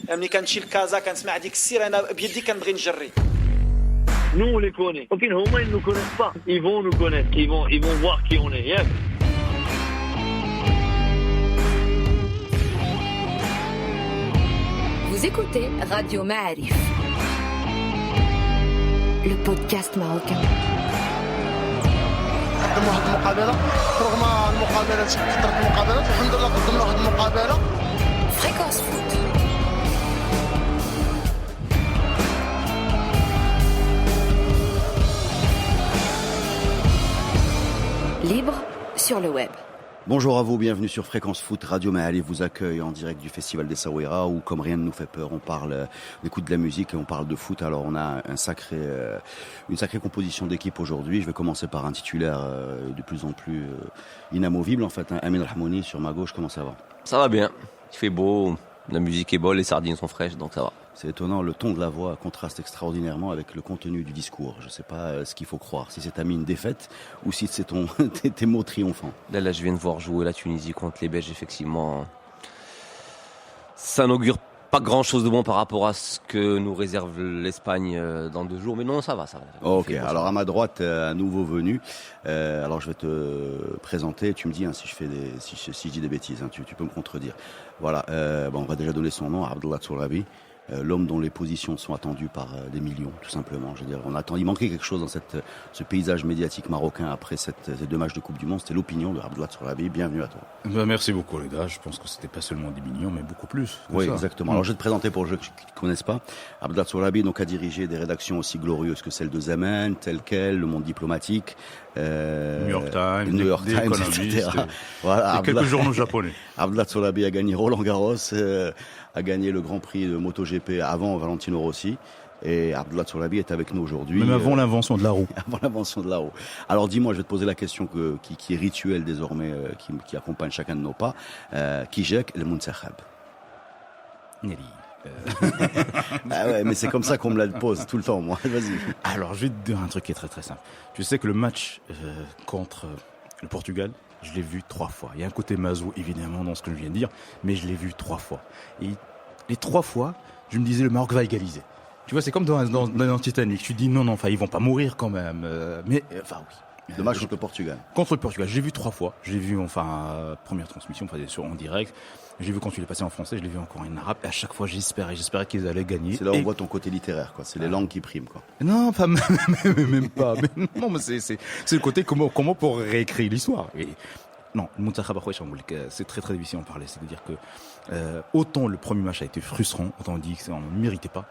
ملي كنمشي لكازا كنسمع هذيك السير انا بيدي كنبغي نجري. Nous on les connaît. Ok, au moins ils nous connaissent pas. Ils vont nous connaître. Ils vont voir qui on est. Yeah. Vous écoutez Radio Ma'arif, le podcast marocain. قدم واحد المقابله رغم المقابله كثرت المقابلات الحمد لله قدمنا واحد المقابله. Fréquence Foot. Libre sur le web. Bonjour à vous, bienvenue sur Fréquence Foot. Radio Ma'arif vous accueille en direct du Festival des Saouira où, comme rien ne nous fait peur, on parle, on écoute de la musique et on parle de foot. Alors on a une sacrée composition d'équipe aujourd'hui. Je vais commencer par un titulaire de plus en plus inamovible en fait. Amin Rahmouni sur ma gauche, comment ça va? Ça va bien, il fait beau, la musique est bonne, les sardines sont fraîches, donc ça va. C'est étonnant, le ton de la voix contraste extraordinairement avec le contenu du discours. Je ne sais pas ce qu'il faut croire, si c'est une défaite ou si c'est tes mots triomphants. Là, je viens de voir jouer la Tunisie contre les Belges, effectivement. Ça n'augure pas grand-chose de bon par rapport à ce que nous réserve l'Espagne dans 2 jours, mais non, ça va. Ok, alors à ma droite, un nouveau venu. Alors je vais te présenter, tu me dis si je dis des bêtises, tu peux me contredire. Voilà, on va déjà donner son nom, Abdallah Tsourabi. L'homme dont les positions sont attendues par des millions, tout simplement. Je veux dire, il manquait quelque chose dans ce paysage médiatique marocain après ces 2 matchs de Coupe du Monde. C'était l'opinion de Abdallah Tsourabi. Bienvenue à toi. Merci beaucoup les gars. Je pense que c'était pas seulement des millions, mais beaucoup plus. Oui, ça. Exactement. Alors je vais te présenter pour ceux qui ne connaissent pas. Abdallah Tsourabi a dirigé des rédactions aussi glorieuses que celle de Zaman, Tel Quel, Le Monde Diplomatique, New York Times, etc. Voilà, et quelques journaux japonais. Abdallah Tsourabi a gagné Roland Garros, a gagné le Grand Prix de MotoGP avant Valentino Rossi. Et Abdallah Tsourabi est avec nous aujourd'hui. Même avant l'invention de la roue. Avant l'invention de la roue. Alors dis-moi, je vais te poser la question qui est rituelle désormais, qui accompagne chacun de nos pas. Kijek le Muntakhab. Nelly. Ah ouais, mais c'est comme ça qu'on me la pose tout le temps, moi. Vas-y. Alors, je vais te dire un truc qui est très très simple. Tu sais que le match contre le Portugal, je l'ai vu 3 fois. Il y a un côté Mazou, évidemment, dans ce que je viens de dire, mais je l'ai vu 3 fois. Et les 3 fois, je me disais, le Maroc va égaliser. Tu vois, c'est comme dans Titanic. Tu dis, non, ils vont pas mourir quand même. Mais, oui. Le match contre le Portugal. Contre le Portugal, j'ai vu 3 fois. Je l'ai vu, première transmission, en direct. Je l'ai vu quand il est passé en français, je l'ai vu encore en arabe. Et à chaque fois, j'espérais qu'ils allaient gagner. C'est là où on voit ton côté littéraire, quoi. C'est les langues qui priment, quoi. Non, pas même pas. Mais non, mais c'est le côté comment pour réécrire l'histoire. Et non, le Muntakhab c'est très très difficile d'en parler. C'est-à-dire que autant le premier match a été frustrant, autant on dit qu'on ne méritait pas.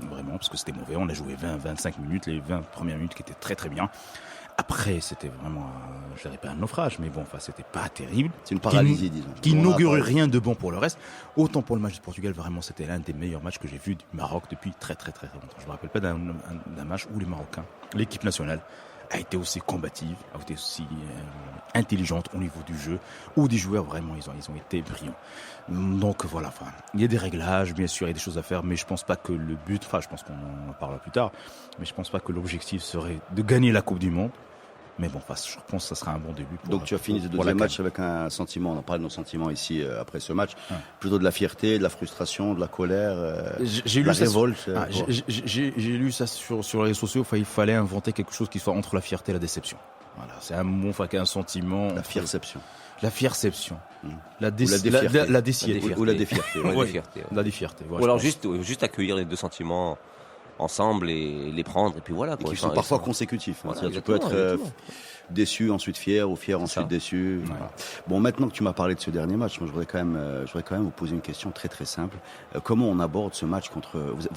Vraiment, parce que c'était mauvais. On a joué 20-25 minutes, les 20 premières minutes qui étaient très très bien. Après, c'était vraiment, je dirais pas un naufrage, mais bon, c'était pas terrible. C'est une paralysie, disons. Qui n'augure rien de bon pour le reste. Autant pour le match du Portugal, vraiment, c'était l'un des meilleurs matchs que j'ai vu du Maroc depuis très très très longtemps. Je me rappelle pas d'un match où les Marocains, l'équipe nationale, a été aussi combative, a été aussi intelligente au niveau du jeu, où des joueurs vraiment ils ont été brillants. Donc voilà, il y a des réglages, bien sûr, il y a des choses à faire, mais je pense pas que le but, je pense qu'on en parlera plus tard, mais je pense pas que l'objectif serait de gagner la Coupe du Monde. Mais bon, je pense que ça sera un bon début. Donc tu as fini ce 2e match avec un sentiment, on en parle de nos sentiments ici après ce match, plutôt de la fierté, de la frustration, de la colère, de la révolte. J'ai lu ça sur les réseaux sociaux, il fallait inventer quelque chose qui soit entre la fierté et la déception. Voilà, c'est un mot, un sentiment. La fierception. La fierception. La défierté. La défierté. Ou la défierté. La défierté. Ou alors juste accueillir les 2 sentiments ensemble et les prendre et puis voilà. Et qui sont parfois consécutifs. Voilà, tu peux être déçu, ensuite fier, ou fier, ensuite déçu. Ouais. Voilà. Bon, maintenant que tu m'as parlé de ce dernier match, moi, je voudrais quand même vous poser une question très très simple. Comment on aborde ce match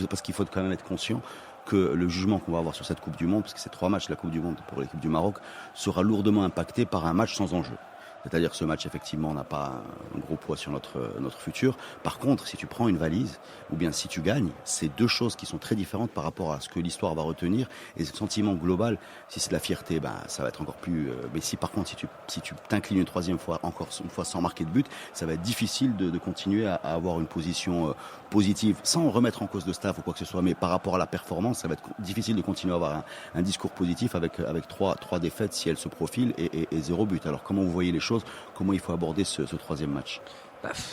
parce qu'il faut quand même être conscient que le jugement qu'on va avoir sur cette Coupe du Monde, parce que c'est 3 matchs la Coupe du Monde pour l'équipe du Maroc, sera lourdement impacté par un match sans enjeu. C'est-à-dire que ce match, effectivement, n'a pas un gros poids sur notre futur. Par contre, si tu prends une valise, ou bien si tu gagnes, c'est 2 choses qui sont très différentes par rapport à ce que l'histoire va retenir. Et ce sentiment global, si c'est de la fierté, ça va être encore plus... mais si par contre, si tu t'inclines une 3e fois, encore une fois sans marquer de but, ça va être difficile de continuer à avoir une position positive, sans remettre en cause le staff ou quoi que ce soit. Mais par rapport à la performance, ça va être difficile de continuer à avoir un discours positif avec 3 défaites si elles se profilent et 0 but. Alors comment vous voyez les choses? Comment il faut aborder ce 3e match?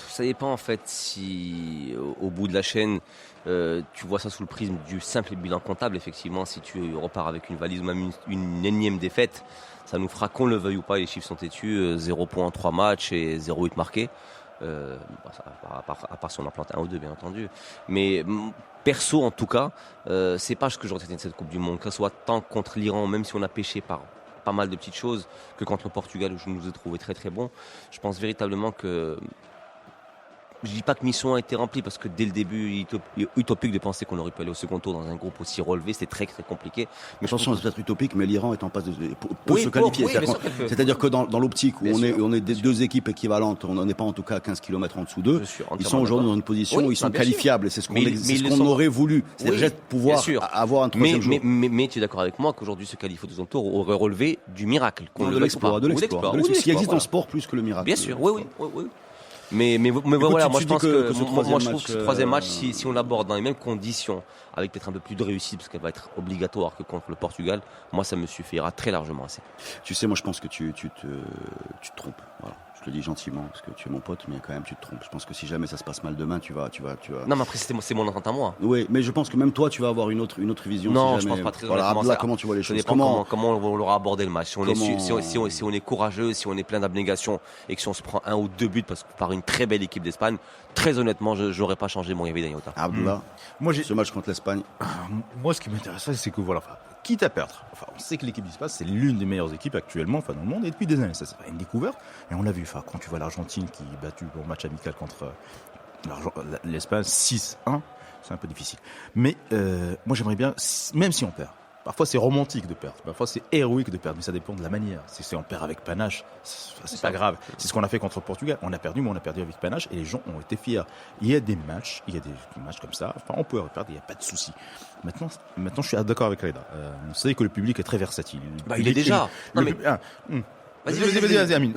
Ça dépend en fait si au bout de la chaîne tu vois ça sous le prisme du simple bilan comptable. Effectivement, si tu repars avec une valise ou même une énième défaite, ça nous fera, qu'on le veuille ou pas, les chiffres sont têtus, 0 points en 3 matchs et 0 8 marqués. À part si on en plante 1 ou 2 bien entendu. Mais perso en tout cas, c'est pas ce que j'aurais traité de cette Coupe du Monde, que ce soit tant contre l'Iran, même si on a pêché par pas mal de petites choses, que contre le Portugal où je nous ai trouvé très très bon. Je pense véritablement que je dis pas que mission a été remplie parce que dès le début, utopique de penser qu'on aurait pu aller au second tour dans un groupe aussi relevé, c'était très très compliqué. Mais attention, c'est peut-être utopique, mais l'Iran est en passe peut se qualifier. C'est-à-dire que dans l'optique où on est deux équipes équivalentes, on n'en est pas en tout cas à 15 km en dessous d'eux, ils sont aujourd'hui dans une position où ils sont qualifiables et c'est ce qu'on aurait voulu. C'est-à-dire pouvoir avoir un troisième jour. Mais tu es d'accord avec moi qu'aujourd'hui se qualifier au second tour aurait relevé du miracle, de l'exploit, ce qui existe en sport plus que le miracle. Bien sûr, oui. Mais voilà, moi je pense que ce troisième match, si on l'aborde dans les mêmes conditions, avec peut-être un peu plus de réussite, parce qu'elle va être obligatoire que contre le Portugal, moi ça me suffira très largement assez. Tu sais, moi je pense que tu te trompes. Voilà. Je le dis gentiment, parce que tu es mon pote, mais quand même tu te trompes. Je pense que si jamais ça se passe mal demain, tu vas. Non, mais après c'est mon entente à moi. Oui, mais je pense que même toi, tu vas avoir une autre vision. Non, si je jamais... pense pas très voilà, honnêtement. Comment tu vois les choses? Comment on l'aura abordé le match? Si on est courageux, si on est plein d'abnégation et que si on se prend 1 ou 2 buts par une très belle équipe d'Espagne, très honnêtement, je n'aurais pas changé mon Yves Daniota. Abdullah, ce match contre l'Espagne. Moi, ce qui m'intéresse, c'est que voilà. Quitte à perdre. On sait que l'équipe d'Espagne, c'est l'une des meilleures équipes actuellement, dans le monde, et depuis des années. Ça, c'est pas une découverte. Et on l'a vu, quand tu vois l'Argentine qui est battue au match amical contre l'Espagne 6-1, c'est un peu difficile. Mais moi, j'aimerais bien, même si on perd, parfois c'est romantique de perdre, parfois c'est héroïque de perdre, mais ça dépend de la manière. Si on perd avec panache, c'est pas grave. C'est ce qu'on a fait contre le Portugal. On a perdu, mais on a perdu avec panache et les gens ont été fiers. Il y a des matchs comme ça. On peut perdre, il n'y a pas de souci. Maintenant, je suis d'accord avec Reda. On sait que le public est très versatile. Il est déjà. Vas-y, Amine.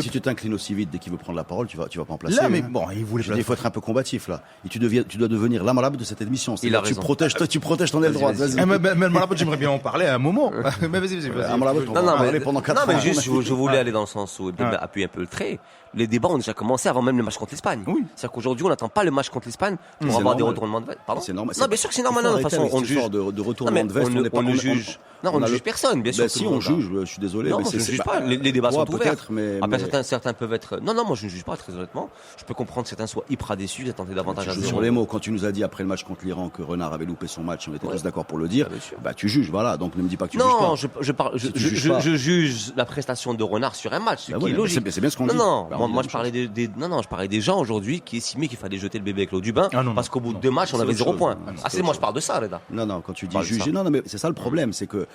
Si tu t'inclines aussi vite dès qu'il veut prendre la parole, tu vas pas en placer. Là, mais bon, il voulait. Il faut être un peu combatif là. Et tu dois devenir l'Amalab de cette émission. Il a raison. Tu protèges ton aile droite. Vas-y. Mais l'Amalab, j'aimerais bien en parler à un moment. Mais vas-y. L'Amalab, on va en parler pendant 4 ans. Non, mais juste, je voulais aller dans le sens où appuyer un peu le trait. Les débats ont déjà commencé avant même le match contre l'Espagne. Oui. C'est-à-dire qu'aujourd'hui, on n'attend pas le match contre l'Espagne pour avoir des retournements de veste. Pardon. C'est normal. Non, bien sûr que c'est normal. De toute façon, on juge. De retournement de veste, on ne juge. Non, on ne juge personne, bien sûr. Si on juge, je suis désolé. Non, je ne juge pas. Les débats sont ouverts. Mais certains peuvent être. Non, moi je ne juge pas, très honnêtement. Je peux comprendre que certains soient hyper déçus, d'attendre davantage à 0. Sur les mots, quand tu nous as dit après le match contre l'Iran que Renard avait loupé son match, on était tous d'accord pour le dire. Tu juges, voilà. Donc ne me dis pas que tu juges pas. Non, je juge la prestation de Renard sur un match, ce qui est logique. C'est bien ce qu'on dit. Non, moi je parlais des gens aujourd'hui qui estimaient qu'il fallait jeter le bébé avec l'eau du bain parce qu'au bout de 2 matchs on avait 0 points. Moi je parle de ça, Reda. Non, quand tu dis juger, non, mais c'est ça le problème, c'est que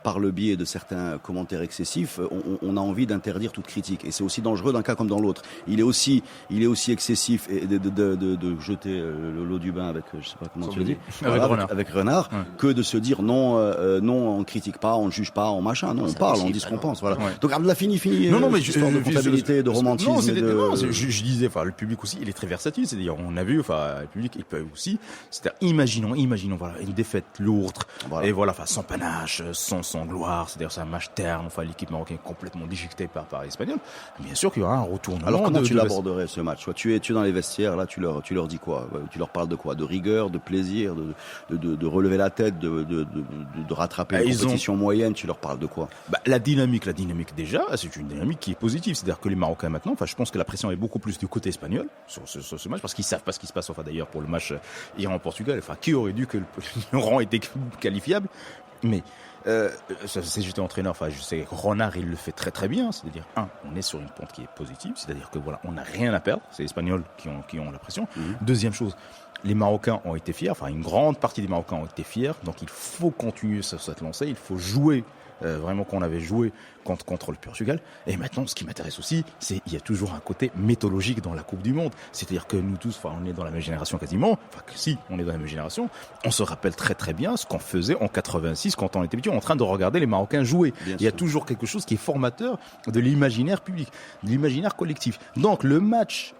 par le biais de certains commentaires excessifs, on a envie d'interdire toute critique, et c'est aussi dangereux d'un cas comme dans l'autre. Il est aussi excessif de jeter l'eau du bain avec, je sais pas comment tu le dis, avec Renard, que de se dire non, on critique pas, on juge pas, on machin. Non, on parle, on dit ce qu'on pense. Voilà. Donc la fini. Non, mais histoire de comptabilité, de romantisme. Je disais, le public aussi, il est très versatile. C'est-à-dire, on a vu, le public, il peut aussi. C'est-à-dire, imaginons, voilà, une défaite lourde, et voilà, sans panache, sans gloire. C'est-à-dire, c'est un match terne. L'équipe marocaine est complètement déchiquetée par l'Espagnol. Bien sûr qu'il y aura un retournement. Alors comment tu l'aborderais ce match? Tu es dans les vestiaires, là, tu leur dis quoi? Tu leur parles de quoi? De rigueur, de plaisir, de relever la tête, de rattraper une compétition moyenne. Tu leur parles de quoi? La dynamique déjà, c'est une dynamique qui est positive. C'est-à-dire que les Marocains maintenant, je pense que la pression est beaucoup plus du côté espagnol sur ce match, parce qu'ils savent pas ce qui se passe. D'ailleurs, pour le match Iran-Portugal, qui aurait dû que l'Iran était qualifiable? Mais si j'étais entraîneur, je sais, Renard, il le fait très très bien. C'est-à-dire, on est sur une pente qui est positive. C'est-à-dire que on n'a rien à perdre. C'est les Espagnols qui ont la pression. Deuxième chose, les Marocains ont été fiers. Une grande partie des Marocains ont été fiers. Donc il faut continuer sur cette lancée. Il faut jouer vraiment qu'on avait joué contre le Portugal. Et maintenant, ce qui m'intéresse aussi, c'est qu'il y a toujours un côté mythologique dans la Coupe du Monde. C'est-à-dire que nous tous, on est dans la même génération quasiment. On est dans la même génération. On se rappelle très très bien ce qu'on faisait en 86 quand on était petit en train de regarder les Marocains jouer. Il y a toujours quelque chose qui est formateur de l'imaginaire public, de l'imaginaire collectif. Donc le match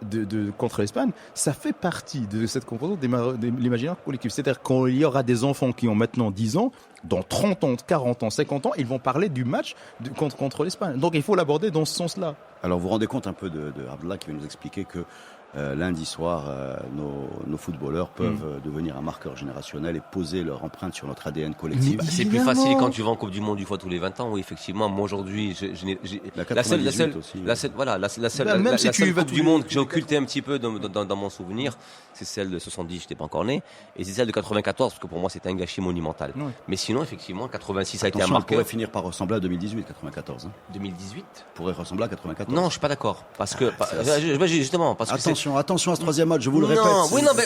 contre l'Espagne, ça fait partie de cette composante de l'imaginaire collectif. C'est-à-dire qu'il y aura des enfants qui ont maintenant 10 ans, dans 30 ans, 40 ans, 50 ans, ils vont parler du match contre l'Espagne. Donc il faut l'aborder dans ce sens-là. Alors vous vous rendez compte un peu de Abdallah qui va nous expliquer que lundi soir, nos footballeurs peuvent devenir un marqueur générationnel et poser leur empreinte sur notre ADN collectif. C'est plus facile quand tu vas en Coupe du Monde une fois tous les 20 ans. Oui, effectivement. Moi aujourd'hui, la seule Coupe du Monde que j'ai occultée un petit peu dans mon souvenir, c'est celle de 70, j'étais pas encore né, et c'est celle de 94 parce que pour moi c'était un gâchis monumental. Oui. Mais sinon, effectivement, 86 a été un marqueur. Pourrait finir par ressembler à 2018, 94. 2018 pourrait ressembler à 94. Non, je suis pas d'accord parce que justement parce que Attention à ce troisième match, je vous le répète.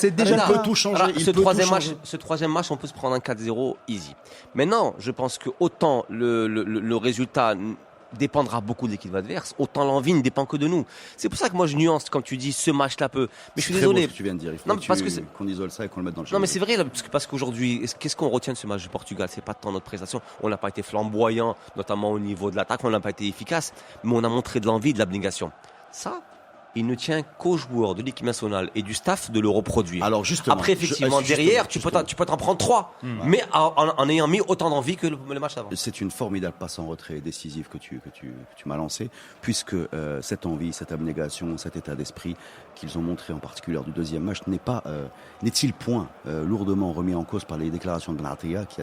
C'est déjà il peut tout changer. Ce troisième match, on peut se prendre un 4-0 easy. Maintenant, je pense que autant le résultat dépendra beaucoup de l'équipe adverse, autant l'envie ne dépend que de nous. C'est pour ça que moi je nuance, comme tu dis, ce match-là peu. Mais je suis désolé. C'est ce que tu viens de dire. Il faut qu'on isole ça et qu'on le mette dans le jeu. Non, mais c'est vrai, parce qu'aujourd'hui, qu'est-ce qu'on retient de ce match du Portugal? C'est pas tant notre prestation. On n'a pas été flamboyant, notamment au niveau de l'attaque. On n'a pas été efficace, mais on a montré de l'envie, de l'abnégation. Ça, il ne tient qu'aux joueurs de l'équipe nationale et du staff de le reproduire. Alors justement, après effectivement derrière tu peux t'en prendre 3, mais en ayant mis autant d'envie que le match avant. C'est une formidable passe en retrait décisive que tu m'as lancée, puisque cette envie, cette abnégation, cet état d'esprit qu'ils ont montré en particulier du deuxième match n'est-il point lourdement remis en cause par les déclarations de Benatia qui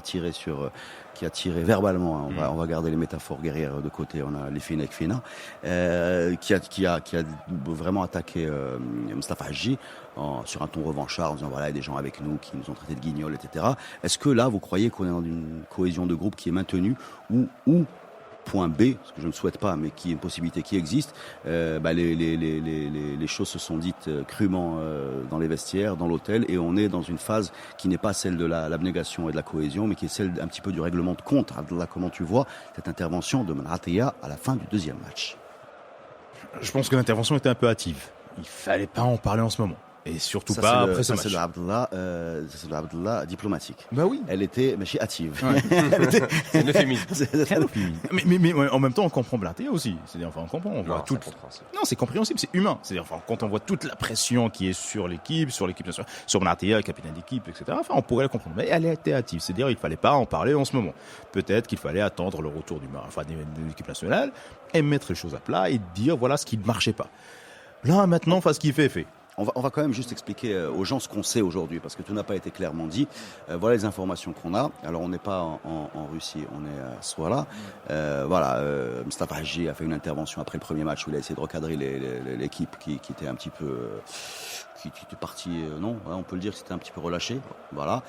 a tiré verbalement, on va garder les métaphores guerrières de côté, on a les Fina et Fina, qui a vraiment attaqué Mustafa Hadji sur un ton revanchard en disant voilà, il y a des gens avec nous qui nous ont traités de guignols, etc. Est-ce que là, vous croyez qu'on est dans une cohésion de groupe qui est maintenue ou point B, ce que je ne souhaite pas, mais qui est une possibilité qui existe, les choses se sont dites crûment dans les vestiaires, dans l'hôtel, et on est dans une phase qui n'est pas celle de l'abnégation et de la cohésion, mais qui est celle un petit peu du règlement de compte. Abdallah, comment tu vois cette intervention de Benatia à la fin du deuxième match? Je pense que l'intervention était un peu hâtive. Il fallait pas en parler en ce moment. Et surtout pas après ce match. C'est de Abdallah diplomatique. Bah oui. Elle était hâtive. Ouais. C'est une euphémisme. Mais en même temps, on comprend Benatia aussi. C'est-à-dire, on comprend. On voit tout. Non, c'est compréhensible, c'est humain. C'est-à-dire, quand on voit toute la pression qui est sur l'équipe nationale, sur Benatia, capitaine d'équipe, etc. On pourrait le comprendre. Mais elle était hâtive. C'est-à-dire, il fallait pas en parler en ce moment. Peut-être qu'il fallait attendre le retour de l'équipe nationale et mettre les choses à plat et dire voilà ce qui ne marchait pas. Là, maintenant, ce qui fait. On va quand même juste expliquer aux gens ce qu'on sait aujourd'hui, parce que tout n'a pas été clairement dit. Voilà les informations qu'on a. Alors, on n'est pas en Russie, on est à Souala. Mustafa Hadji a fait une intervention après le premier match où il a essayé de recadrer l'équipe qui était un petit peu... qui était parti, on peut le dire que c'était un petit peu relâché. Voilà.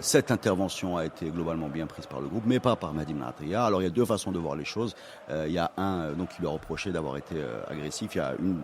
Cette intervention a été globalement bien prise par le groupe, mais pas par Mehdi Benatia. Alors il y a deux façons de voir les choses. Il y a un qui lui a reproché d'avoir été agressif.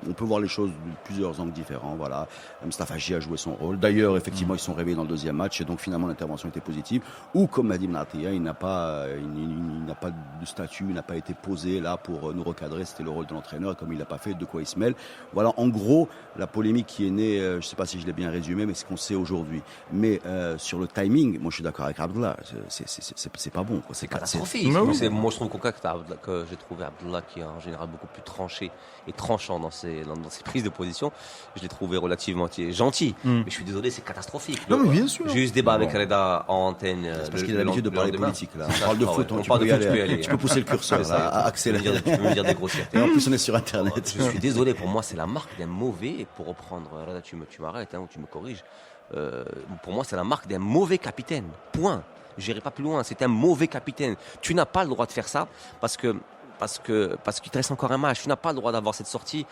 On peut voir les choses de plusieurs angles différents. Voilà. Mustafa Hadji a joué son rôle. D'ailleurs, effectivement, ils sont réveillés dans le deuxième match et donc finalement l'intervention était positive. Ou comme Mehdi Benatia, il n'a pas de statut, il n'a pas été posé là pour nous recadrer. C'était le rôle de l'entraîneur, comme il l'a pas fait. De quoi il se mêle. Voilà. En gros, la polémique qui est née. Je ne sais pas si je l'ai bien résumé, mais c'est ce qu'on sait aujourd'hui. Mais sur le timing, moi je suis d'accord avec Abdallah, c'est pas bon. Quoi. C'est catastrophique. Moi je trouve que j'ai trouvé Abdallah qui est en général beaucoup plus tranché et tranchant dans ses prises de position. Je l'ai trouvé relativement gentil. Mais je suis désolé, c'est catastrophique. Non, mais bien sûr. J'ai eu ce débat avec Reda en antenne. C'est parce qu'il a l'habitude de parler politique. Là. On parle de foot, tu peux pousser le curseur, accélérer. Tu peux me dire des grossièretés. Et en plus on est sur Internet. Je suis désolé, pour moi c'est la marque d'un mauvais, pour reprendre Reda, tu m'arrêtes ou tu me corriges. Pour moi, c'est la marque d'un mauvais capitaine. Point. Je n'irai pas plus loin. C'est un mauvais capitaine. Tu n'as pas le droit de faire ça parce qu'il te reste encore un match. Tu n'as pas le droit d'avoir cette sortie.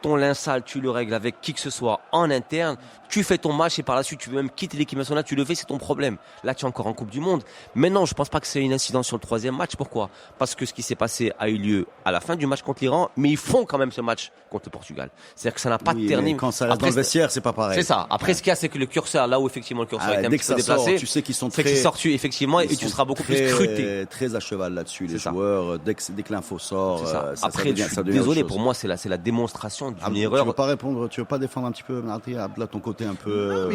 Ton linge sale, tu le règles avec qui que ce soit en interne. Tu fais ton match et par la suite, tu veux même quitter l'équipe nationale. Tu le fais, c'est ton problème. Là, tu es encore en Coupe du Monde. Maintenant, je pense pas que c'est une incidence sur le troisième match. Pourquoi? Parce que ce qui s'est passé a eu lieu à la fin du match contre l'Iran, mais ils font quand même ce match contre le Portugal. C'est-à-dire que ça n'a pas terminé. Quand ça reste dans le vestiaire, c'est pas pareil. C'est ça. Après, ce qu'il y a, c'est que le curseur, là où effectivement le curseur est un petit peu déplacé, tu sais qu'ils sont très, c'est qu'ils sortent effectivement et tu seras beaucoup plus scruté. Très à cheval là-dessus, les joueurs. Dès que l'info sort, Après, je suis désolé, pour moi, c'est la démonstration conscient d'une Tu erreur. veux pas répondre, tu veux pas défendre un petit peu Abdallah, ton côté un peu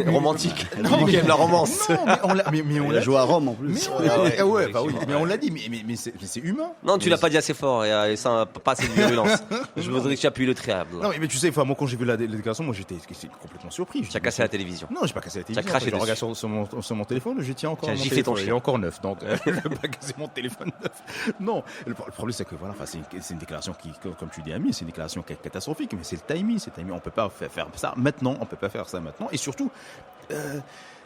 romantique. Non, Qui aime la romance. Non, mais on l'a, mais il on a l'a joué à Rome en plus. mais on l'a dit, mais c'est humain. Non, tu l'as pas dit assez fort et ça pas assez de virulence. Je voudrais que tu appuies le trait. Non, mais tu sais, moi quand j'ai vu la déclaration, moi j'étais complètement surpris. Tu as cassé la télévision. Non, j'ai pas cassé la télévision. craché Je dessus. regarde sur mon téléphone, je tiens encore. Tu as mon giflé ton téléphone, chien. il est encore neuf, donc je vais pas casser mon téléphone neuf. Non, le problème c'est que voilà, c'est une déclaration qui, comme tu dis, Ami, c'est une déclaration qui est catastrophique, mais c'est le timing. On peut pas faire ça maintenant. On peut pas faire ça maintenant. Et surtout,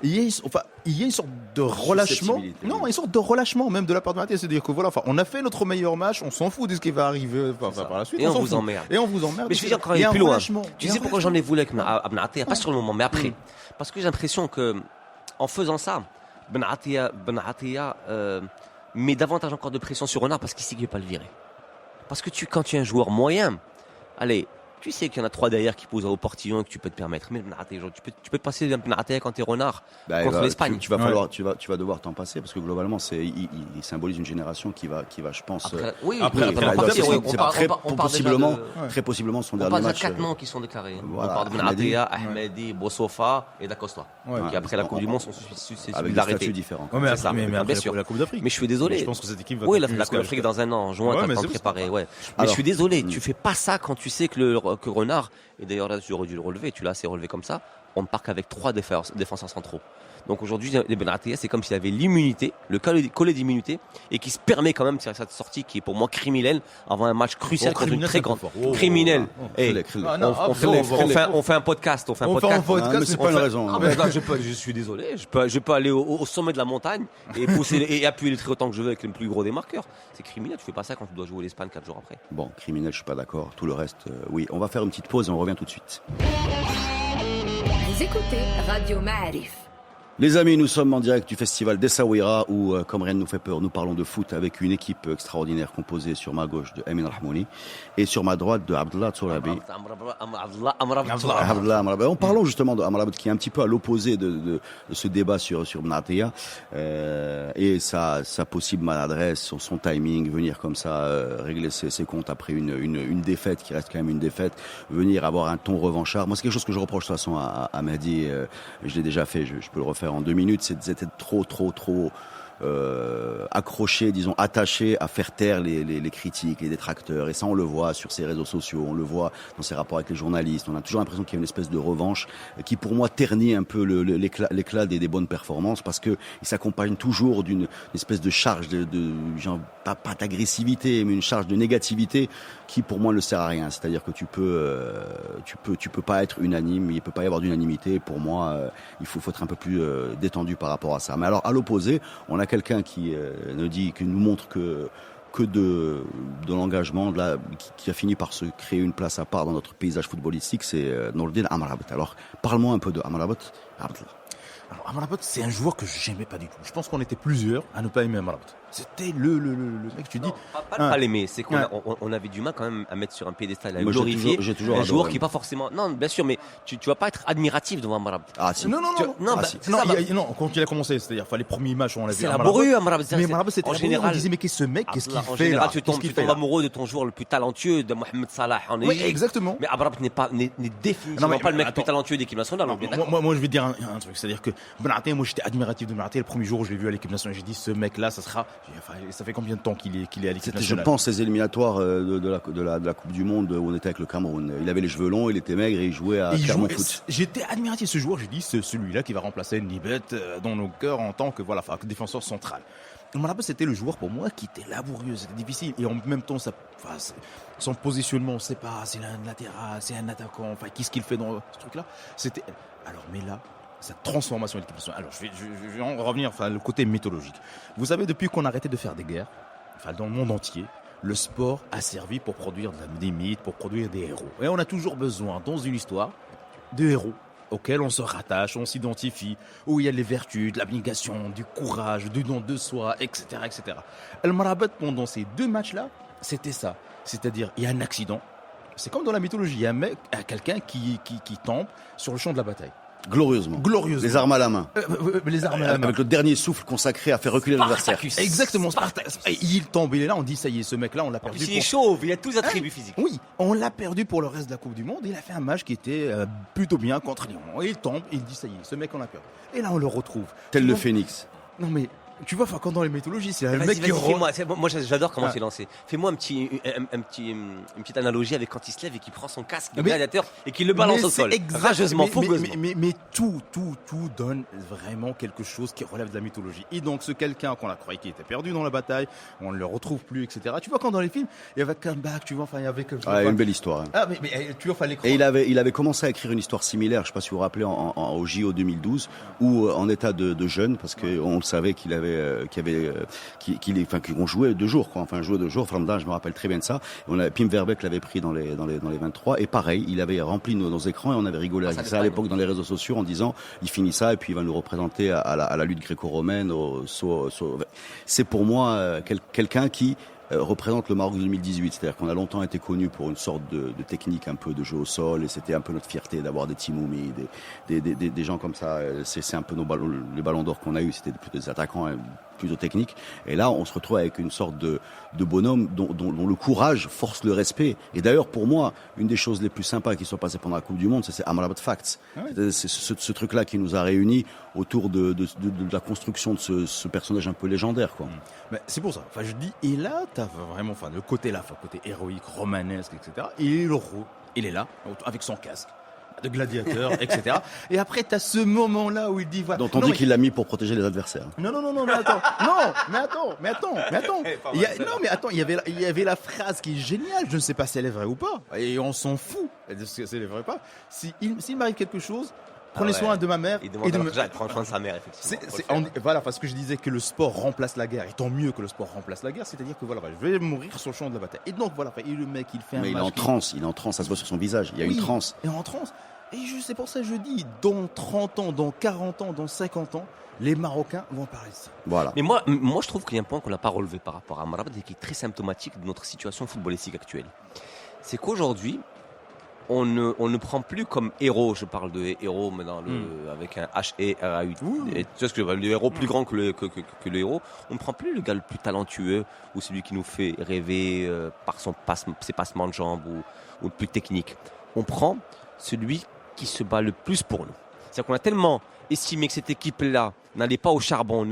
il y a une sorte de relâchement. Non, une sorte de relâchement même de la part de Maté, c'est-à-dire que voilà, on a fait notre meilleur match, on s'en fout de ce qui va arriver par la suite. Et on vous emmerde. Et on vous emmerde. Mais je veux dire, quand il est plus loin. Tu sais pourquoi j'en ai voulu avec Benatia, pas sur le moment, mais après. Parce que j'ai l'impression que, en faisant ça, Benatia met davantage encore de pression sur Renard parce qu'il sait qu'il ne va pas le virer. Parce que quand tu es un joueur moyen, allez, tu sais qu'il y en a 3 derrière qui posent au portillon et que tu peux te permettre. Mais tu peux te passer d'un Benatia quand tu es Renard contre l'Espagne. Tu vas devoir t'en passer parce que globalement, il symbolise une génération qui va, je pense. Très possiblement son dernier match. On parle de 4 noms qui sont déclarés. Voilà, on parle de Benatia, Ahmedi, Bossofa et Dacosta. Qui après la Coupe du Monde sont susceptibles avec des statuts différents. Mais bien sûr. La Coupe d'Afrique. Mais je suis désolé. Je pense que cette équipe va. Oui, la Coupe d'Afrique dans un an, en juin, t'as le temps de préparer. Mais je suis désolé, tu fais pas ça quand tu sais que Renard, et d'ailleurs là tu aurais dû le relever, tu l'as assez relevé comme ça, on ne part qu'avec 3 défenseurs centraux. Donc aujourd'hui, les Benatia, c'est comme s'il avait l'immunité, le collet d'immunité, et qui se permet quand même de faire cette sortie qui est pour moi criminelle avant un match crucial contre une très grande. Criminel. On fait un podcast. Mais c'est pas une raison. Je suis désolé. Je peux aller au sommet de la montagne et pousser et appuyer les traits autant que je veux avec le plus gros des marqueurs. C'est criminel. Tu fais pas ça quand tu dois jouer l'Espagne 4 jours après. Bon, criminel, je suis pas d'accord. Tout le reste, oui. On va faire une petite pause et on revient tout de suite. Vous écoutez Radio Ma'arif. Les amis, nous sommes en direct du festival d'Essaouira où, comme rien ne nous fait peur, nous parlons de foot avec une équipe extraordinaire composée sur ma gauche de Amin Rahmouni et sur ma droite de Abdallah Tsourabi. En parlant justement de Amrabat qui est un petit peu à l'opposé de ce débat sur Benatia et sa possible maladresse, son timing, venir comme ça régler ses comptes après une défaite qui reste quand même une défaite, venir avoir un ton revanchard. Moi, c'est quelque chose que je reproche de toute façon à Mehdi. Je l'ai déjà fait, je peux le refaire en 2 minutes, c'est d'être trop accroché, disons attaché à faire taire les critiques, les détracteurs, et ça on le voit sur ses réseaux sociaux, on le voit dans ses rapports avec les journalistes, on a toujours l'impression qu'il y a une espèce de revanche qui pour moi ternit un peu l'éclat des bonnes performances parce que il s'accompagne toujours d'une espèce de charge de genre, pas d'agressivité mais une charge de négativité qui pour moi ne sert à rien, c'est-à-dire que tu peux pas être unanime, il peut pas y avoir d'unanimité, pour moi il faut être un peu plus détendu par rapport à ça. Mais alors à l'opposé, on a quelqu'un qui nous montre que de l'engagement, qui a fini par se créer une place à part dans notre paysage footballistique, c'est Nourdine Amrabat. Alors, parle-moi un peu de Amrabat. Alors, Amrabat, c'est un joueur que j'aimais pas du tout. Je pense qu'on était plusieurs à ne pas aimer Amrabat. C'était le mec, tu dis. Pas l'aimer, c'est qu'on avait du mal quand même à mettre sur un piédestal, à le Moi, glorifier. j'ai toujours un adoré. joueur qui est pas forcément. Non, bien sûr, mais tu vas pas être admiratif devant Amrabat. Ah si. Non, quand il a commencé, c'est-à-dire, les premiers matchs, on l'a vu. C'est laborieux, Amrabat. Mais Amrabat, c'était en général. on disait, mais qu'est-ce que ce mec, qu'est-ce qu'il En fait général, là? tu tombes amoureux de ton joueur le plus talentueux, de Mohamed Salah en Égypte. Oui, exactement. Mais Amrabat n'est définitivement pas le mec le plus talentueux d'équipe nationale. Moi, je vais dire un truc, c'est-à-dire que Benatia, moi, j'étais admiratif de Benatia. Le premier jour où je l'ai vu à l'équipe nationale, j'ai dit, ce mec-là, ça fait combien de temps qu'il est à l'équipe C'était, nationale? je pense, les éliminatoires de la Coupe du Monde où on était avec le Cameroun. Il avait les cheveux longs, il était maigre et il jouait à Clermont Foot. J'étais admiratif de ce joueur. J'ai dit, c'est celui-là qui va remplacer Nibet dans nos cœurs en tant que défenseur central. Amrabat, c'était le joueur pour moi qui était laborieux, c'était difficile. Et en même temps, son positionnement, on ne sait pas, c'est un latéral, c'est un attaquant, enfin, qu'est-ce qu'il fait dans ce truc-là? Mais là, sa transformation de l'équipe nationale. Alors, je vais en revenir, le côté mythologique. Vous savez, depuis qu'on a arrêté de faire des guerres, dans le monde entier, le sport a servi pour produire des mythes, pour produire des héros. Et on a toujours besoin, dans une histoire, de héros auxquels on se rattache, on s'identifie, où il y a les vertus, de l'abnégation, du courage, du don de soi, etc., etc. Amrabat, pendant ces 2 matchs-là, c'était ça. C'est-à-dire, il y a un accident. C'est comme dans la mythologie, il y a quelqu'un qui tombe sur le champ de la bataille. Glorieusement. Les armes à la main. Les armes à la main. Avec le dernier souffle consacré à faire reculer l'adversaire. Exactement, Spartacus. Il tombe, il est là, on dit ça y est, ce mec-là, on l'a perdu. Il est chauve, il a tous les attributs physiques. Oui, on l'a perdu pour le reste de la Coupe du Monde. Il a fait un match qui était plutôt bien contre Lyon. Et il tombe, il dit ça y est, ce mec on l'a perdu. Et là on le retrouve. Tel le phénix. Non mais tu vois, quand dans les mythologies, c'est le Vas-y, mec qui fais-moi. Moi, j'adore comment Ouais. c'est lancé. Fais-moi une petite analogie avec quand il se lève et qu'il prend son casque de Mais- gladiateur et qu'il le balance Mais au sol. c'est exact- Rageusement, mais- fougueusement. mais tout donne vraiment quelque chose qui relève de la mythologie. Et donc ce quelqu'un qu'on a croyé qui était perdu dans la bataille, on ne le retrouve plus, etc. Tu vois, quand dans les films, il y avait comeback, tu vois, enfin il y avait comme Ah, une belle histoire. Hein. Ah mais tu vois, fallait croire. Et il avait commencé à écrire une histoire similaire, je ne sais pas si vous vous rappelez, au JO 2012, où en état de jeûne, parce qu'on le savait qu'on jouait 2 jours, quoi. Enfin, jouait 2 jours. Framda, je me rappelle très bien de ça. Pim Verbeek l'avait pris dans les 23. Et pareil, il avait rempli nos écrans et on avait rigolé avec ça à l'époque dans les réseaux sociaux en disant, il finit ça et puis il va nous représenter à la lutte gréco-romaine. C'est pour moi quelqu'un qui représente le Maroc de 2018. C'est-à-dire qu'on a longtemps été connu pour une sorte de technique un peu de jeu au sol et c'était un peu notre fierté d'avoir des Timoumi, des gens comme ça. C'est un peu les ballons d'or qu'on a eu, c'était plutôt des attaquants plutôt techniques. Et là, on se retrouve avec une sorte de bonhomme dont le courage force le respect. Et d'ailleurs, pour moi, une des choses les plus sympas qui sont passées pendant la Coupe du Monde, c'est Amrabat Facts. Ouais. C'est ce truc-là qui nous a réunis autour de la construction de ce personnage un peu légendaire, quoi. Mais c'est pour ça. Enfin, je dis, et là, t'as vraiment, le côté là, le côté héroïque, romanesque, etc. Et le héros, il est là, avec son casque de gladiateur, etc. Et après, t'as ce moment-là où il dit, voilà. Dont on dit qu'il l'a mis pour protéger les adversaires. Non, mais attends. Mais attends. Il y avait la phrase qui est géniale. Je ne sais pas si elle est vraie ou pas. Et on s'en fout. Si elle est vraie ou pas. S'il m'arrive quelque chose, prenez soin de ma mère. Il demande à prendre soin de sa mère, effectivement. Voilà, parce que je disais que le sport remplace la guerre. Et tant mieux que le sport remplace la guerre. C'est-à-dire que voilà, je vais mourir sur le champ de la bataille. Et donc voilà, et le mec, il fait un match. Mais il est en transe, ça se voit sur son visage. Il y a une transe. Et en transe. Et c'est pour ça que je dis, dans 30 ans, dans 40 ans, dans 50 ans, les Marocains vont parler de ça. Voilà. Mais moi, je trouve qu'il y a un point qu'on n'a pas relevé par rapport à Amrabat et qui est très symptomatique de notre situation footballistique actuelle. C'est qu'aujourd'hui, on ne prend plus comme héros, je parle de héros maintenant avec un H-E-R-A-U. Et tu sais ce que le héros plus grand que le héros, on ne prend plus le gars le plus talentueux ou celui qui nous fait rêver par ses passements de jambes ou le plus technique. On prend celui qui se bat le plus pour nous. C'est-à-dire qu'on a tellement estimé que cette équipe-là n'allait pas au charbon,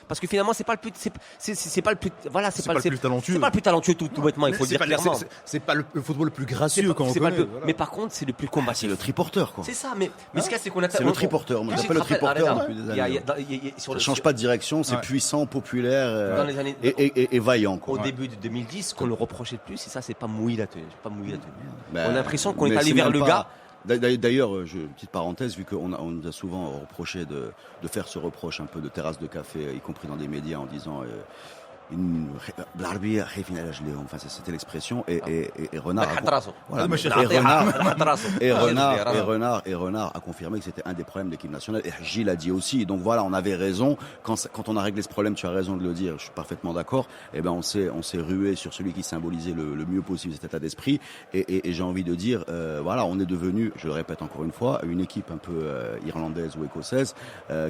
parce que finalement c'est pas le plus talentueux. C'est pas le plus talentueux tout bêtement, il faut le dire clairement. C'est pas le football le plus gracieux qu'on connaît. Mais par contre, c'est le plus combatif. C'est le triporteur, quoi. C'est ça, mais ce qu'il y a, c'est qu'on a. C'est le triporteur. Moi, j'appelle le triporteur depuis des années. Ça change pas de direction, c'est puissant, populaire et vaillant, quoi. Au début de 2010, qu'on le reprochait le plus, et ça, c'est pas mouillé la tenue. On a l'impression qu'on est allé vers le gars. D'ailleurs, petite parenthèse, vu qu'on nous a souvent reproché de faire ce reproche un peu de terrasse de café, y compris dans des médias, en disant enfin c'était l'expression et Renard a confirmé que c'était un des problèmes de l'équipe nationale et Gilles a dit aussi, donc voilà, on avait raison quand on a réglé ce problème, tu as raison de le dire, je suis parfaitement d'accord. Et ben on s'est rué sur celui qui symbolisait le mieux possible cet état d'esprit et j'ai envie de dire voilà, on est devenu, je le répète encore une fois, une équipe un peu irlandaise ou écossaise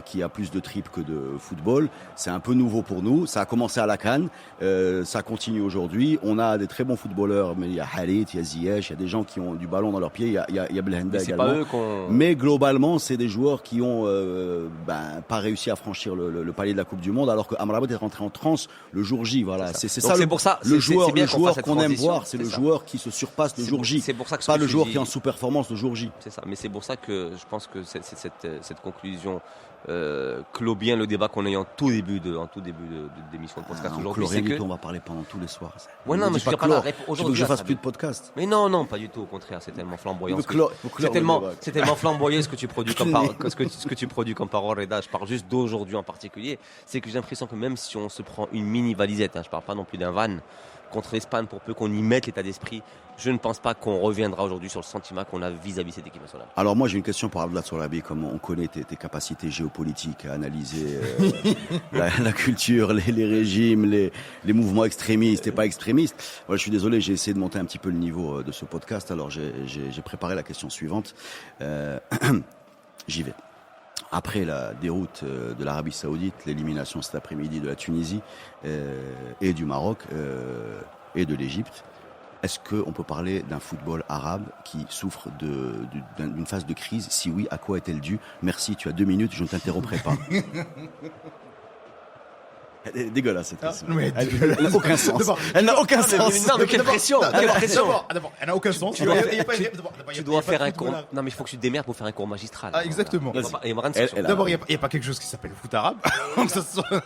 qui a plus de tripes que de football. C'est un peu nouveau pour nous, ça a commencé à la Cannes. Ça continue aujourd'hui. On a des très bons footballeurs, mais il y a Harit, il y a Ziyech, il y a des gens qui ont du ballon dans leurs pieds, il y a Belhanda également. Mais globalement, c'est des joueurs qui ont pas réussi à franchir le palier de la Coupe du Monde, alors que Amrabat est rentré en transe le jour J. Voilà, c'est ça. C'est pour ça. Le joueur qu'on aime voir, c'est le joueur qui se surpasse le jour J. C'est pour ça que pas le joueur qui est en sous-performance le jour J. C'est ça. Mais c'est pour ça que je pense que cette conclusion clôt bien le débat qu'on a eu en tout début d'émission de podcast aujourd'hui. C'est que on va parler pendant tous les soirs. Ouais, non, mais je ne pas aujourd'hui. Tu veux que je fasse plus de podcast? Mais non, pas du tout. Au contraire, c'est tellement flamboyant. C'est tellement flamboyant ce que tu produis comme parole, Reda. Je parle juste d'aujourd'hui en particulier. C'est que j'ai l'impression que même si on se prend une mini valisette, je parle pas non plus d'un van contre l'Espagne, pour peu qu'on y mette l'état d'esprit, je ne pense pas qu'on reviendra aujourd'hui sur le sentiment qu'on a vis-à-vis de cette équipe nationale. Alors moi j'ai une question pour Abdallah Sorabi, comme on connaît tes capacités géopolitiques à analyser la culture, les régimes, les mouvements extrémistes et pas extrémistes. Voilà, je suis désolé, j'ai essayé de monter un petit peu le niveau de ce podcast, alors j'ai préparé la question suivante. J'y vais. Après la déroute de l'Arabie Saoudite, l'élimination cet après-midi de la Tunisie et du Maroc et de l'Égypte, est-ce qu'on peut parler d'un football arabe qui souffre d'une phase de crise? Si oui, à quoi est-elle due? Merci, tu as 2 minutes, je ne t'interromprai pas. Elle est dégueulasse cette question. Elle n'a aucun sens. Elle n'a aucun sens. Non, mais quelle pression! Quelle pression! D'abord, elle n'a aucun sens. Tu dois faire un cours. Non, mais il faut que tu te démerdes pour faire un cours magistral. Ah, exactement. Et il y aura une section. D'abord, il n'y a pas quelque chose qui s'appelle le foot arabe. Donc, ça se saurait.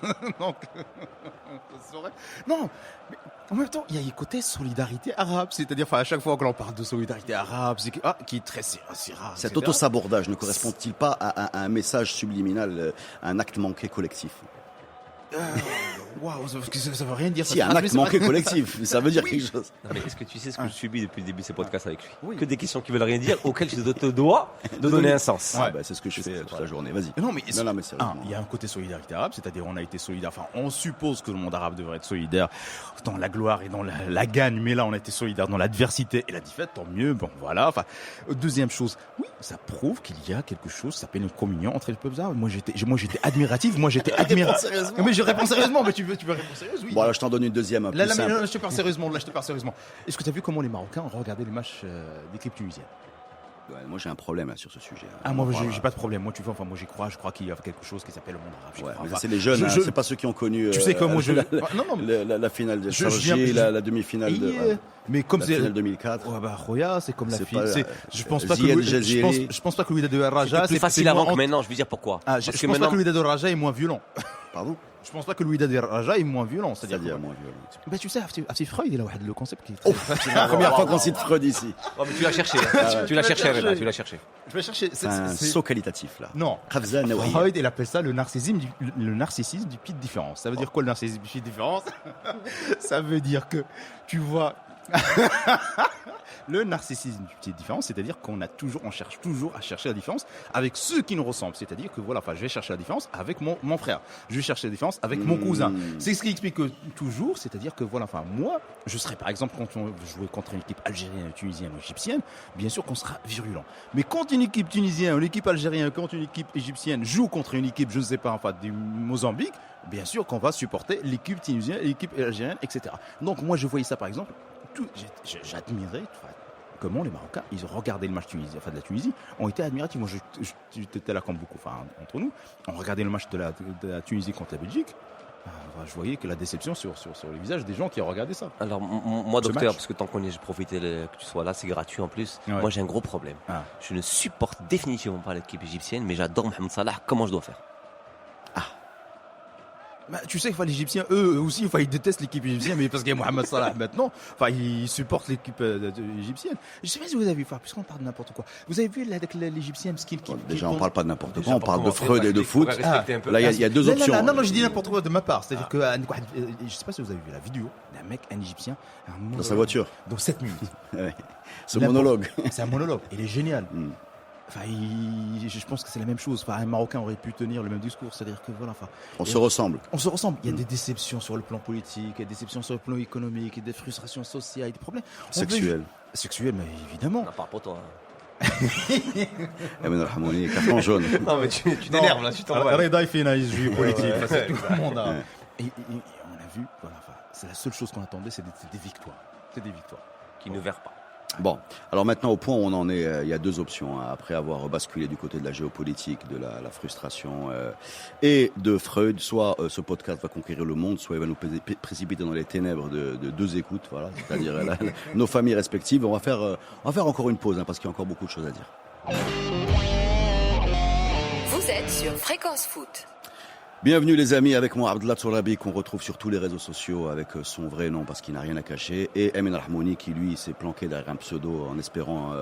Non, mais en même temps, il y a un côté solidarité arabe. C'est-à-dire, à chaque fois que l'on parle de solidarité arabe, c'est qui est très rare. Cet auto-sabordage ne correspond-il pas à un message subliminal, à un acte manqué collectif? Waouh, ça veut rien dire. Si, un acte manqué collectif, ça veule dire quelque chose. Non, mais est-ce que tu sais ce que je subis depuis le début de ces podcasts avec lui? Que des questions qui veulent rien dire, auxquelles je te dois de donner un sens. Ouais, c'est ce que je fais toute la journée. Vas-y. Non, mais sérieusement. Il y a un côté solidarité arabe, c'est-à-dire on a été solidaire. Enfin, on suppose que le monde arabe devrait être solidaire dans la gloire et dans la gagne, mais là, on a été solidaire dans l'adversité et la défaite. Tant mieux. Bon, voilà. Enfin, deuxième chose, oui, ça prouve qu'il y a quelque chose qui s'appelle une communion entre les peuples arabes. Moi, j'étais admiratif. Sérieusement. Mais je réponds sérieusement. Mais tu veux répondre sérieusement? Oui. Bon, alors je t'en donne une deuxième. Un peu Là, simple. je te parle sérieusement. Est-ce que tu as vu comment les Marocains ont regardé les matchs d'équipe tunisienne? Ouais, moi j'ai un problème sur ce sujet. Ah, moi j'ai pas de problème. Moi, moi j'y crois. Je crois qu'il y a quelque chose qui s'appelle le monde arabe. Ouais, mais ça, c'est les jeunes. C'est pas ceux qui ont connu. Tu sais comment la finale de Sargi, la demi-finale de. Mais comme la finale 2004. Ouais, bah Roya, c'est comme la finale. Je pense pas que le Wydad de Raja c'est plus facile avant que maintenant. Je veux dire pourquoi. Je pense pas que le Wydad de Raja est moins violent. Pardon? Je pense pas que le Wydad de Raja est moins violent. C'est-à-dire moins violent. Bah tu sais, Afti Freud, il a le concept qui est. C'est la première fois qu'on cite Freud ici. Oh, mais tu l'as cherché. Tu l'as cherché. Je vais chercher. C'est un saut qualitatif là. Non. Freud, il appelle ça le narcissisme du pied de différence. Ça veut dire quoi le narcissisme du pied de différence? Ça veut dire que tu vois. Le narcissisme du pied de différence, c'est-à-dire on cherche toujours à chercher la différence avec ceux qui nous ressemblent. C'est-à-dire que je vais chercher la différence avec mon frère. Je vais chercher la différence avec mon cousin. C'est ce qui explique que toujours, c'est-à-dire que moi, je serais par exemple quand on jouait contre une équipe algérienne, tunisienne ou égyptienne, bien sûr qu'on sera virulent. Mais quand une équipe tunisienne, une équipe algérienne, quand une équipe égyptienne joue contre une équipe, je ne sais pas, du Mozambique, bien sûr qu'on va supporter l'équipe tunisienne, l'équipe algérienne, etc. Donc moi, je voyais ça par exemple. J'admirais comment les Marocains, ils ont regardé le match de la Tunisie, ont été admiratifs. Moi, j'étais là comme beaucoup, entre nous, on regardait le match de la Tunisie contre la Belgique. Je voyais que la déception sur les visages des gens qui ont regardé ça. Alors, moi, docteur, parce que tant qu'on y est, j'ai profité que tu sois là, c'est gratuit en plus. Ouais. Moi, j'ai un gros problème. Je ne supporte définitivement pas l'équipe égyptienne, mais j'adore Mohamed Salah. Comment je dois faire? Bah, tu sais que les Égyptiens, eux aussi, ils détestent l'équipe égyptienne, mais parce qu'il y a Mohamed Salah maintenant, ils supportent l'équipe égyptienne. Je sais pas si vous avez vu, puisqu'on parle de n'importe quoi. Vous avez vu l'égyptienne skin Déjà, on parle pas de n'importe quoi, on parle de Freud et de foot. Là, il y a deux options. Non, je dis n'importe quoi de ma part. C'est-à-dire que, je sais pas si vous avez vu la vidéo d'un mec, un Égyptien, dans sa voiture. Dans 7 minutes. Ce monologue. C'est un monologue. Il est génial. Je pense que c'est la même chose. Un Marocain aurait pu tenir le même discours. C'est-à-dire que on se ressemble. Il y a des déceptions sur le plan politique, il y a des déceptions sur le plan économique, il y a des frustrations sociales, des problèmes. Sexuels, mais évidemment. On part pour toi. Amin Al-Hamouni, carton jaune. Non, mais tu t'énerves là, tu t'envoies. Reda il fait une analyse politique. Tout le monde a. Et on a vu, c'est la seule chose qu'on attendait, c'est des victoires. C'est des victoires. Qui ne verrent pas. Bon, alors maintenant au point où on en est, il y a deux options. Après avoir basculé du côté de la géopolitique, de la frustration et de Freud, soit ce podcast va conquérir le monde, soit il va nous précipiter dans les ténèbres de deux écoutes, c'est-à-dire nos familles respectives. On va faire encore une pause parce qu'il y a encore beaucoup de choses à dire. Vous êtes sur Fréquence Foot. Bienvenue les amis, avec moi Abdellah Tsourabi qu'on retrouve sur tous les réseaux sociaux avec son vrai nom parce qu'il n'a rien à cacher, et Amin Al-Hamouni qui lui s'est planqué derrière un pseudo en espérant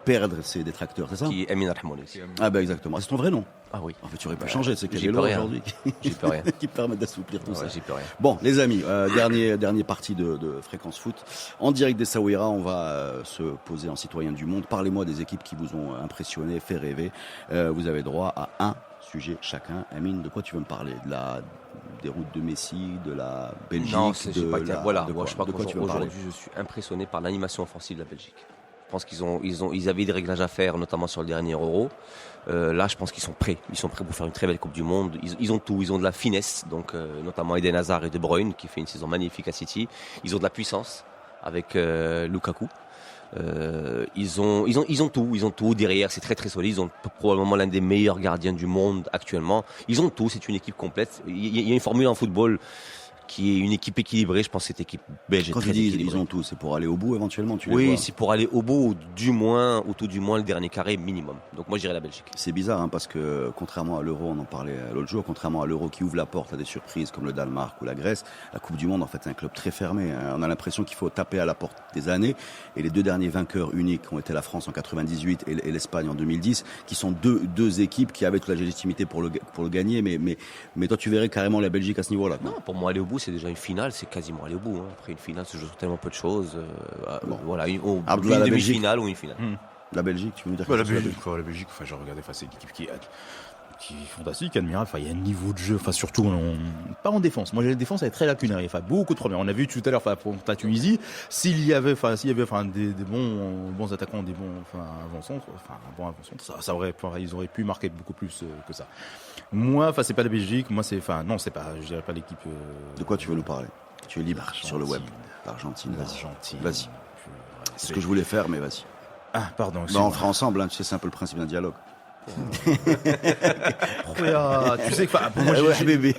perdre ses détracteurs, c'est ça? Qui est Amin Al-Hamouni. Ah ben exactement, c'est ton vrai nom. Ah oui. En fait tu aurais pu changer, c'est j'y quel peux rien aujourd'hui J'y peux rien. qui permet d'assouplir tout ça. J'y peux rien. Bon les amis, dernier partie de Fréquence Foot. En direct des Saouira, on va se poser en citoyen du monde. Parlez-moi des équipes qui vous ont impressionné, fait rêver. Vous avez droit à un sujet chacun. Amine, de quoi tu veux me parler? Des routes de Messi, de la Belgique? Non, c'est pas voilà. De quoi, je sais pas de quoi tu veux aujourd'hui, parler? je suis impressionné par l'animation offensive de la Belgique. pense ils avaient des réglages à faire, notamment sur le dernier Euro. Là, je pense qu'ils sont prêts. Ils sont prêts pour faire une très belle Coupe du Monde. Ils ont tout. Ils ont de la finesse, donc notamment Eden Hazard et De Bruyne, qui fait une saison magnifique à City. Ils ont de la puissance avec Lukaku. Ils ont tout derrière. C'est très très solide. Ils ont probablement l'un des meilleurs gardiens du monde actuellement. Ils ont tout. C'est une équipe complète. Il y a une formule en football qui est une équipe équilibrée. Je pense que cette équipe belge est Quand très tu dis équilibrée. ils ont tout, c'est pour aller au bout éventuellement, tu les Oui, vois. c'est pour aller au bout, ou tout du moins le dernier carré minimum. Donc moi, je dirais la Belgique. C'est bizarre hein, parce que contrairement à l'Euro, on en parlait l'autre jour, contrairement à l'Euro qui ouvre la porte à des surprises comme le Danemark ou la Grèce, la Coupe du Monde en fait c'est un club très fermé. Hein. On a l'impression qu'il faut taper à la porte des années et les deux derniers vainqueurs uniques ont été la France en 98 et l'Espagne en 2010, qui sont deux équipes qui avaient toute la légitimité pour le gagner. Mais toi tu verrais carrément la Belgique à ce niveau-là. Quoi. Non, pour moi, aller au bout, c'est déjà une finale, c'est quasiment aller au bout. Hein. Après une finale, se joue sur tellement peu de choses. Voilà, une Abdullah, la demi-finale ou une finale. La Belgique, tu veux dire La quelque chose sur Belgique, enfin, j'ai regardé, c'est une équipe qui est fantastique, admirable. Enfin, il y a un niveau de jeu, enfin, surtout, pas en défense. Moi, la défense, elle est très lacunaire. Enfin, beaucoup de problèmes. On a vu tout à l'heure, enfin, pour la Tunisie, s'il y avait, des bons attaquants, des bons, avant-centres, ça aurait, ils auraient pu marquer beaucoup plus que ça. Moi, enfin, c'est pas la Belgique. Moi, non, c'est pas, je dirais pas l'équipe. De quoi tu veux nous parler? Tu es libre sur le web. L'Argentine, vas-y. C'est ce que je voulais faire, mais vas-y. Ah, pardon. On fera ensemble, hein, tu sais, c'est un peu le principe d'un dialogue. Tu sais que moi,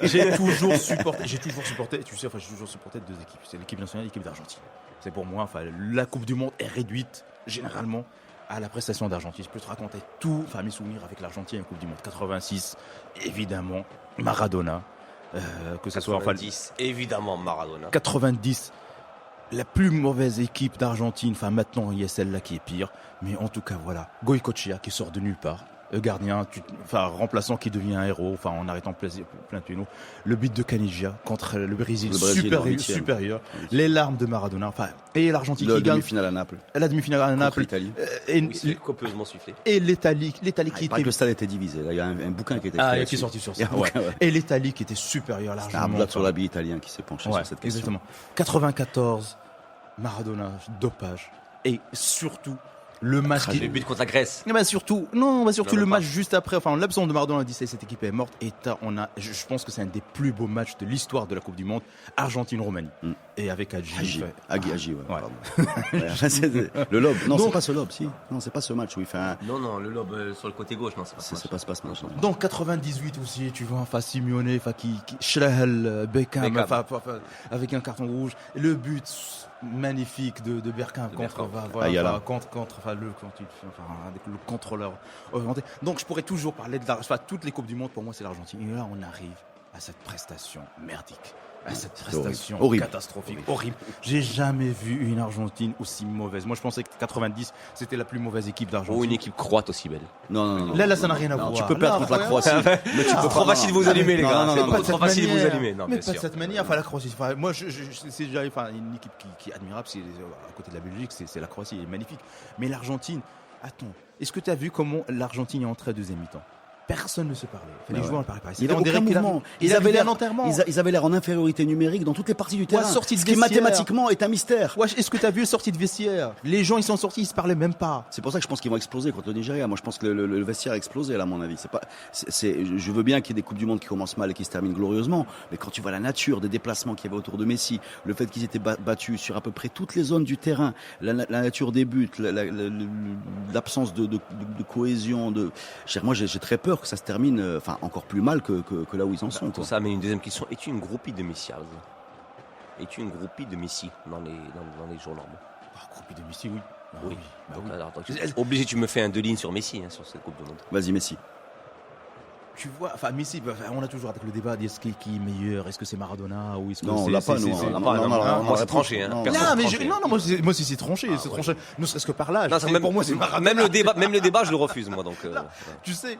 j'ai toujours supporté, tu sais, j'ai toujours supporté deux équipes. C'est l'équipe nationale et l'équipe d'Argentine. C'est pour moi, la Coupe du Monde est réduite, généralement, à la prestation d'Argentine. Je peux te raconter tout, mes souvenirs avec l'Argentine et la Coupe du Monde. 86, évidemment, Maradona. Que ce soit 90, évidemment Maradona. 90, la plus mauvaise équipe d'Argentine. Enfin, maintenant, il y a celle-là qui est pire. Mais en tout cas, voilà. Goycochea qui sort de nulle part. Gardien, remplaçant qui devient un héros, en arrêtant plein tuyau. Le but de Caniggia contre le Brésil supérieur. Les larmes de Maradona. Et l'Argentine qui gagne. La demi-finale à Naples. L'Italie. C'est copieusement sifflé. Et l'Italie qui était. Le stade était divisé. Là, il y a un bouquin qui était qui est sorti sur ça. Et l'Italie qui était supérieure largement. C'est un blague sur l'habit italien qui s'est penché sur cette question. Exactement. 94, Maradona, dopage. Et surtout, le match le but contre la Grèce. Surtout le match juste après. L'absence de Maradona, on a dit cette équipe est morte. Et je pense que c'est un des plus beaux matchs de l'histoire de la Coupe du Monde. Argentine-Roumanie. Et avec Hagi. Hagi, le lob. Non, c'est pas ce lob, si. Non, c'est pas ce match où il fait un. Non, le lob sur le côté gauche, non, c'est pas ce match. Donc 98 aussi, tu vois, Simeone, Schlehel, Beckham, avec un carton rouge. Et le but magnifique de Bergkamp contre le contrôleur orienté. Donc je pourrais toujours parler de toutes les coupes du monde. Pour moi, c'est l'Argentine. Et là, on arrive à cette prestation merdique, à cette prestation catastrophique, horrible. J'ai jamais vu une Argentine aussi mauvaise. Moi, je pensais que 90, c'était la plus mauvaise équipe d'Argentine. Ou une équipe croate aussi belle. Non. Là, ça n'a rien à voir. Tu peux perdre contre la Croatie. Mais tu peux trop facile de vous allumer, les gars. C'est trop facile de vous allumer. Mais pas de cette manière. La Croatie. Moi, c'est une équipe qui est admirable. C'est à côté de la Belgique, c'est la Croatie. Elle est magnifique. Mais l'Argentine, attends. Est-ce que tu as vu comment l'Argentine est entrée à deuxième mi-temps? Personne ne se parlait. Les joueurs ne parlaient pas. Il y avait aucun mouvement. Ils avaient l'air en infériorité numérique dans toutes les parties du terrain. Ce qui mathématiquement est un mystère. Est-ce que tu as vu la sortie de vestiaire? Les gens, ils sont sortis, ils se parlaient même pas. C'est pour ça que je pense qu'ils vont exploser contre le Nigeria. Moi, je pense que le vestiaire a explosé, là, à mon avis. Je veux bien qu'il y ait des Coupes du Monde qui commencent mal et qui se terminent glorieusement. Mais quand tu vois la nature des déplacements qu'il y avait autour de Messi, le fait qu'ils étaient battus sur à peu près toutes les zones du terrain, la nature des buts, l'absence de cohésion, moi, j'ai très peur que ça se termine encore plus mal que là où ils en sont. Tout ça, mais une deuxième question, es-tu une groupie de Messi? Es-tu une groupie de Messi dans les jours normaux? Groupie de Messi, oui. Oui. Alors, obligé, tu me fais un 2 lignes sur Messi, sur cette Coupe du Monde. Vas-y, Messi. Tu vois, Messi, on a toujours avec le débat d'est-ce qui est meilleur, est-ce que c'est Maradona ou est-ce que non, on l'a pas, nous. Moi, c'est tranché. Moi, si c'est tranché, c'est tranché. Ne serait-ce que par l'âge. Pour moi, c'est Maradona. Même le débat, je le refuse, moi. Donc, tu sais.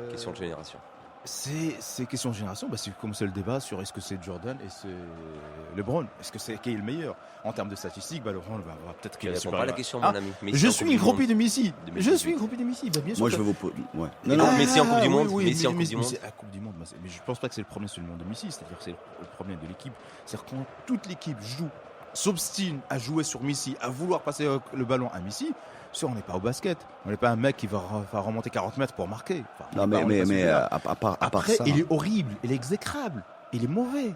Question de génération. C'est question de génération. C'est comme c'est le débat sur est-ce que c'est Jordan et c'est LeBron. Est-ce que c'est qui est le meilleur en termes de statistiques? LeBron va peut-être qu'il répond pas à la question, mon ami. Je suis une groupie de Messi. Je suis une groupie de Messi. Bien sûr. Moi, je veux vous. Ouais. Non, Messi en Coupe du Monde. Messi en Coupe du Monde. À Coupe du Monde. Mais je pense pas que c'est le premier seulement de Messi. C'est-à-dire que c'est le premier de l'équipe. C'est-à-dire quand toute l'équipe joue s'obstine à jouer sur Messi, à vouloir passer le ballon à Messi, on n'est pas au basket. On n'est pas un mec qui va remonter 40 mètres pour marquer. Non, mais à part après, ça. il est horrible, il est exécrable, il est mauvais.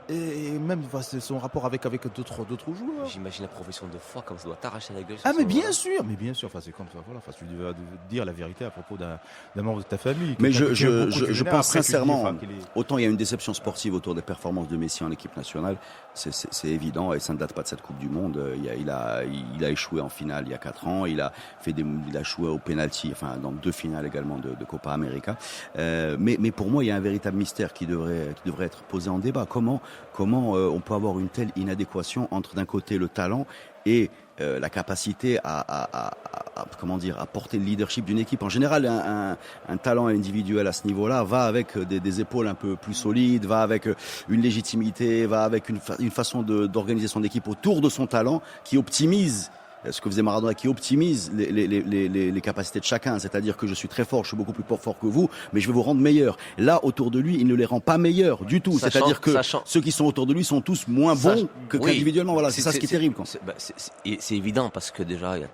Et même c'est son rapport avec d'autres joueurs. J'imagine la profession de foi comme ça doit t'arracher la gueule. Ah mais bien sûr. Enfin, c'est comme ça. Voilà. Enfin, tu dois dire la vérité à propos d'un membre de ta famille. Mais je pense sincèrement, autant il y a une déception sportive autour des performances de Messi en équipe nationale, c'est évident et ça ne date pas de cette Coupe du Monde. Il a échoué en finale il y a 4 ans. Il a échoué au penalty, enfin dans 2 finales également de Copa América. Mais pour moi, il y a un véritable mystère qui devrait être posé en débat. Comment on peut avoir une telle inadéquation entre d'un côté le talent et la capacité à porter le leadership d'une équipe. En général, un talent individuel à ce niveau-là va avec des épaules un peu plus solides, va avec une légitimité, va avec une façon d'organiser son équipe autour de son talent qui optimise ce que faisait Maradona, qui optimise les capacités de chacun. C'est-à-dire que je suis très fort, je suis beaucoup plus fort que vous, mais je vais vous rendre meilleur. Là, autour de lui, il ne les rend pas meilleurs du tout. C'est-à-dire que ceux qui sont autour de lui sont tous moins bons qu'individuellement. Voilà, c'est ça ce qui est terrible. C'est évident parce que déjà, il y a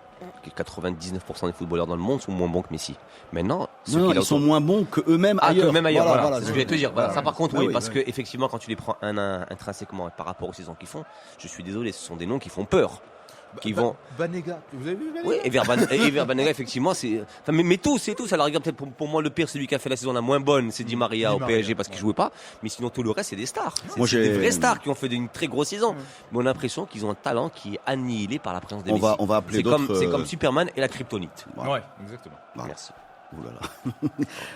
99% des footballeurs dans le monde sont moins bons que Messi. Maintenant, ils sont moins bons que eux-mêmes ailleurs. Voilà, c'est ce que je vais te dire. Voilà, ça, par contre, oui, parce que effectivement, quand tu les prends intrinsèquement par rapport aux saisons qu'ils font, je suis désolé, ce sont des noms qui font peur. Banega, vous avez vu Banega? Oui, et Banega, effectivement, mais tout, ça la regarde peut-être pour moi le pire, celui qui a fait la saison la moins bonne, c'est Di Maria au PSG parce qu'il jouait pas, mais sinon tout le reste c'est des stars. C'est des vraies stars qui ont fait une très grosse saison. Mais on a l'impression qu'ils ont un talent qui est annihilé par la présence des Messi. On va appeler c'est comme Superman et la kryptonite. Voilà. Ouais, exactement. Voilà. Merci.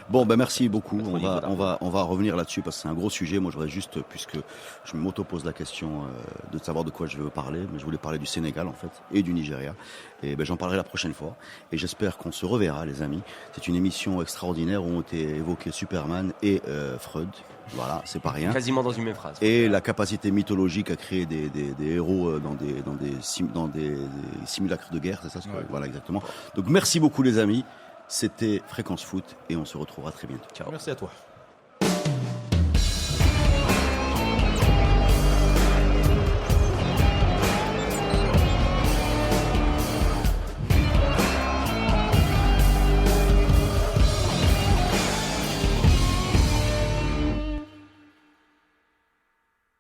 Bon, merci beaucoup. On va revenir là-dessus parce que c'est un gros sujet. Moi, je voudrais juste, puisque je m'auto-pose la question de savoir de quoi je veux parler, mais je voulais parler du Sénégal en fait et du Nigeria. Et j'en parlerai la prochaine fois. Et j'espère qu'on se reverra, les amis. C'est une émission extraordinaire où ont été évoqués Superman et Freud. Voilà, c'est pas rien. Quasiment dans une même phrase. Et la capacité mythologique à créer des héros dans des simulacres de guerre, c'est ça? Voilà, exactement. Donc merci beaucoup, les amis. C'était Fréquence Foot et on se retrouvera très bientôt. Ciao. Merci à toi.